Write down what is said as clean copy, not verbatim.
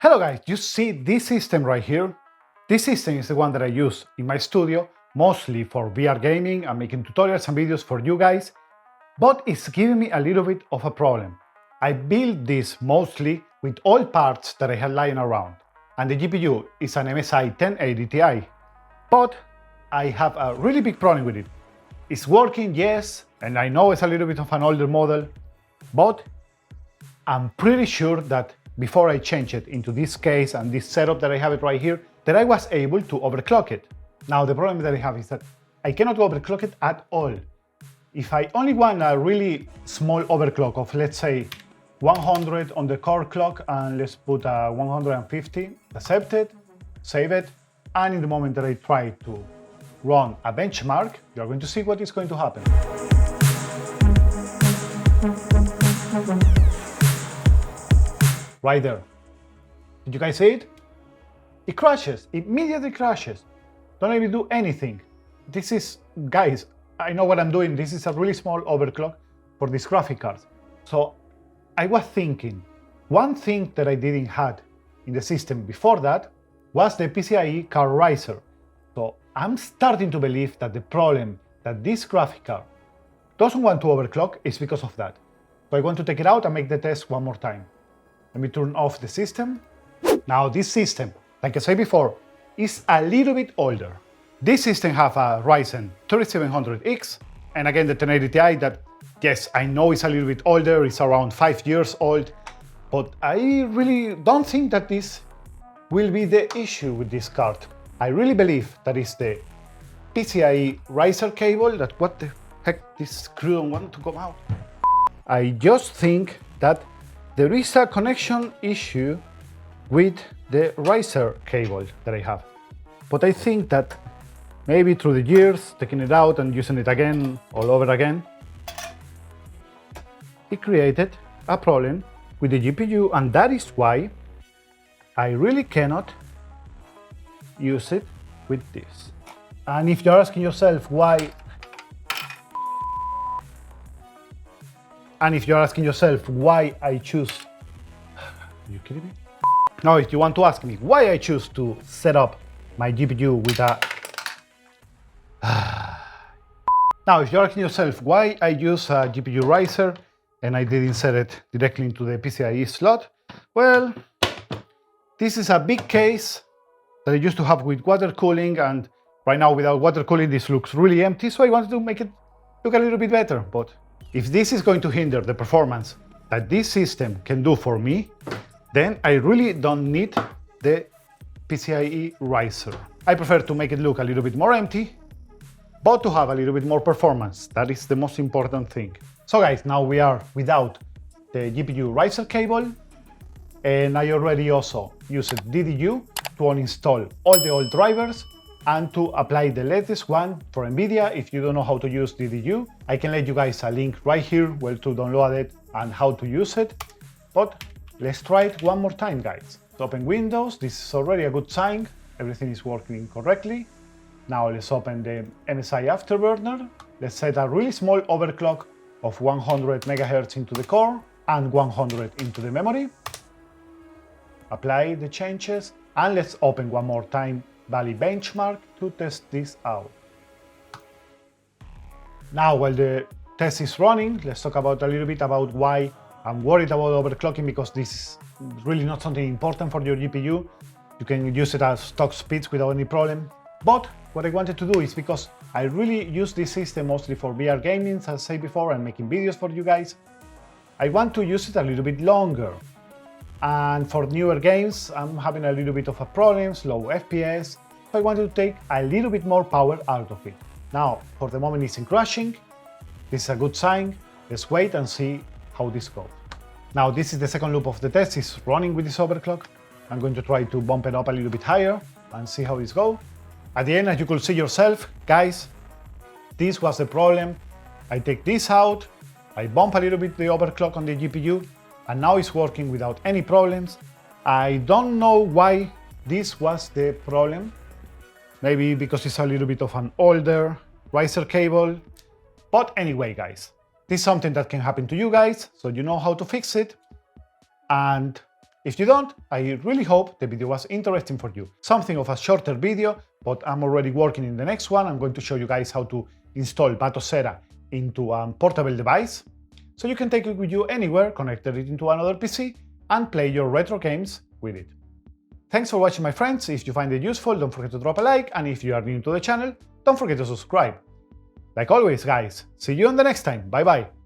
Hello guys, you see this system right here? This system is the one that I use in my studio, mostly for VR gaming and making tutorials and videos for you guys, but it's giving me a little bit of a problem. I built this mostly with all parts that I had lying around, and the GPU is an MSI 1080 Ti, but I have a really big problem with it. It's working, yes, and I know it's a little bit of an older model, but I'm pretty sure that before I change it into this case and this setup that I have it right here, that I was able to overclock it. Now the problem that I have is that I cannot overclock it at all. If I only want a really small overclock of, let's say, 100 on the core clock, and let's put 150, accept it, save it, and in the moment that I try to run a benchmark, you're going to see what is going to happen. Right there. Did you guys see it? It crashes, immediately crashes. Don't even do anything. This is, guys, I know what I'm doing. This is a really small overclock for these graphic cards. So I was thinking, one thing that I didn't have in the system before that was the PCIe card riser. So I'm starting to believe that the problem that this graphic card doesn't want to overclock is because of that. So I want to take it out and make the test one more time. Let me turn off the system. Now this system, like I said before, is a little bit older. This system has a Ryzen 3700X, and again the 1080 Ti that, yes, I know it's a little bit older, it's around 5 years old, but I really don't think that this will be the issue with this card. I really believe that it's the PCIe riser cable that, what the heck, this screw don't want to come out. I just think that there is a connection issue with the riser cable that I have. But I think that maybe through the years, taking it out and using it again, all over again, it created a problem with the GPU, and that is why I really cannot use it with this. And if you're asking yourself why, I choose, are you kidding me? Now, if you want to ask me why I choose to set up my GPU with a, now if you're asking yourself why I use a GPU riser and I didn't set it directly into the PCIe slot, well, this is a big case that I used to have with water cooling, and right now without water cooling this looks really empty, so I wanted to make it look a little bit better. But if this is going to hinder the performance that this system can do for me, then I really don't need the PCIe riser. I prefer to make it look a little bit more empty, but to have a little bit more performance. That is the most important thing. So guys, now we are without the GPU riser cable, and I already also used DDU to uninstall all the old drivers and to apply the latest one for NVIDIA. If you don't know how to use DDU, I can let you guys a link right here where to download it and how to use it. But let's try it one more time, guys. To open Windows, this is already a good sign. Everything is working correctly. Now let's open the MSI Afterburner. Let's set a really small overclock of 100 MHz into the core and 100 into the memory. Apply the changes, and let's open one more time Valley Benchmark to test this out. Now, while the test is running, let's talk about a little bit about why I'm worried about overclocking, because this is really not something important for your GPU. You can use it at stock speeds without any problem. But what I wanted to do is, because I really use this system mostly for VR gaming, as I said before, and making videos for you guys, I want to use it a little bit longer. And for newer games, I'm having a little bit of a problem, low FPS, so I want to take a little bit more power out of it. Now, for the moment it's in crashing. This is a good sign. Let's wait and see how this goes. Now, this is the second loop of the test. It's running with this overclock. I'm going to try to bump it up a little bit higher and see how this goes. At the end, as you could see yourself, guys, this was the problem. I take this out, I bump a little bit the overclock on the GPU, and now it's working without any problems. I don't know why this was the problem. Maybe because it's a little bit of an older riser cable. But anyway, guys, this is something that can happen to you guys, so you know how to fix it. And If you don't, I really hope the video was interesting for you. Something of a shorter video, but I'm already working in the next one. I'm going to show you guys how to install Batocera into a portable device, so you can take it with you anywhere, connect it into another PC, and play your retro games with it. Thanks for watching, my friends. If you find it useful, don't forget to drop a like, and if you are new to the channel, don't forget to subscribe. Like always, guys, see you on the next time. Bye bye.